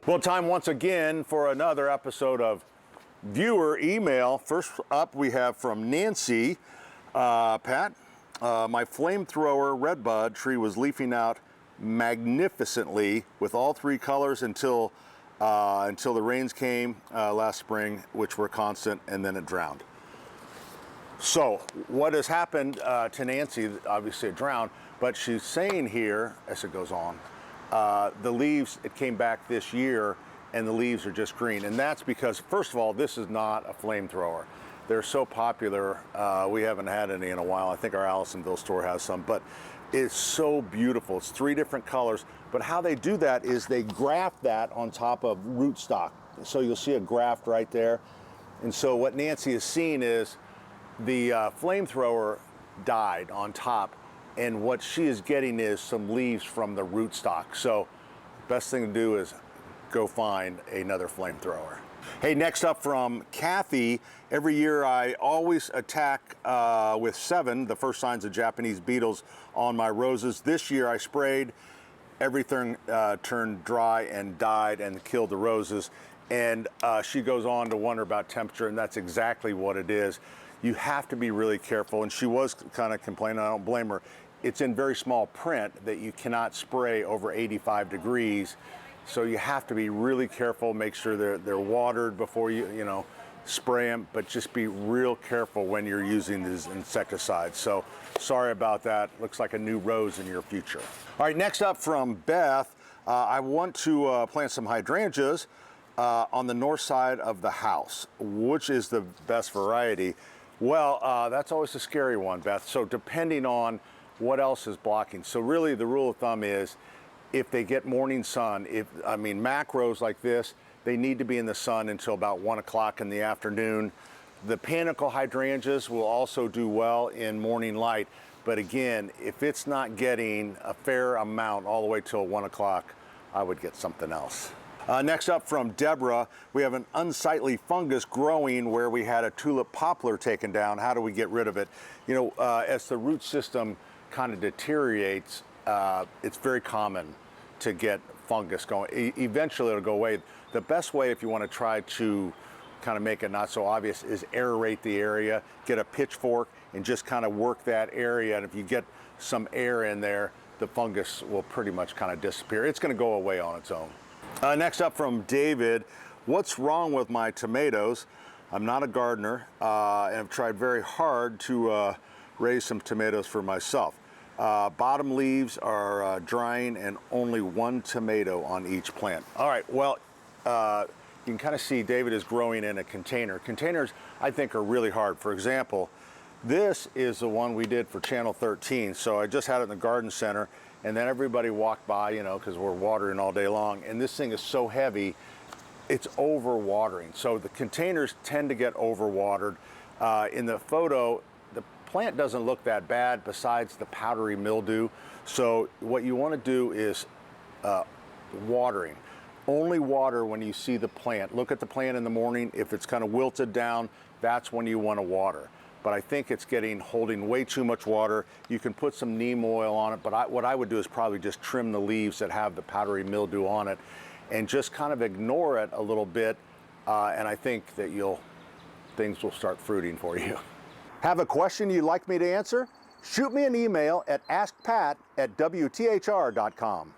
Well, time once again for another episode of viewer email. First up, we have from Nancy. Pat, my flamethrower redbud tree was leafing out magnificently with all three colors until the rains came last spring, which were constant, and then it drowned. So what has happened to Nancy, obviously it drowned, but she's saying here, as it goes on, the leaves, it came back this year and the leaves are just green. And that's because, first of all, this is not a flamethrower. They're so popular, we haven't had any in a while. I think our Allisonville store has some, but it's so beautiful. It's three different colors, but how they do that is they graft that on top of rootstock. So you'll see a graft right there. And so what Nancy is seeing is the flamethrower died on top, and what she is getting is some leaves from the rootstock. So best thing to do is go find another flamethrower. Hey, next up from Kathy. Every year I always attack with 7, the first signs of Japanese beetles on my roses. This year I sprayed, everything turned dry and died and killed the roses. And she goes on to wonder about temperature, and that's exactly what it is. You have to be really careful, and she was kind of complaining, I don't blame her. It's in very small print that you cannot spray over 85 degrees. So you have to be really careful, make sure they're watered before you spray them, but just be real careful when you're using these insecticides. So sorry about that. Looks like a new rose in your future. All right, next up from Beth, I want to plant some hydrangeas on the north side of the house. Which is the best variety? Well, that's always a scary one, Beth. So depending on what else is blocking. So really the rule of thumb is if they get morning sun, macros like this, they need to be in the sun until about 1 o'clock in the afternoon. The panicle hydrangeas will also do well in morning light. But again, if it's not getting a fair amount all the way till 1 o'clock, I would get something else. Next up from Deborah, we have an unsightly fungus growing where we had a tulip poplar taken down. How do we get rid of it? As the root system kind of deteriorates, it's very common to get fungus going. Eventually it'll go away. The best way, if you want to try to kind of make it not so obvious, is aerate the area, get a pitchfork and just kind of work that area. And if you get some air in there, the fungus will pretty much kind of disappear. It's going to go away on its own. Next up from David, what's wrong with my tomatoes? I'm not a gardener and I've tried very hard to raise some tomatoes for myself. Bottom leaves are drying and only 1 tomato on each plant. All right, well, you can kind of see David is growing in a container. Containers, I think, are really hard. For example, this is the one we did for Channel 13. So I just had it in the garden center, and then everybody walked by, because we're watering all day long, and this thing is so heavy, it's over-watering. So the containers tend to get over-watered. In the photo, the plant doesn't look that bad besides the powdery mildew. So what you want to do is watering. Only water when you see the plant. Look at the plant in the morning. If it's kind of wilted down, that's when you want to water. But I think it's holding way too much water. You can put some neem oil on it, but what I would do is probably just trim the leaves that have the powdery mildew on it and just kind of ignore it a little bit, and I think that things will start fruiting for you. Have a question you'd like me to answer? Shoot me an email at askpat@wthr.com.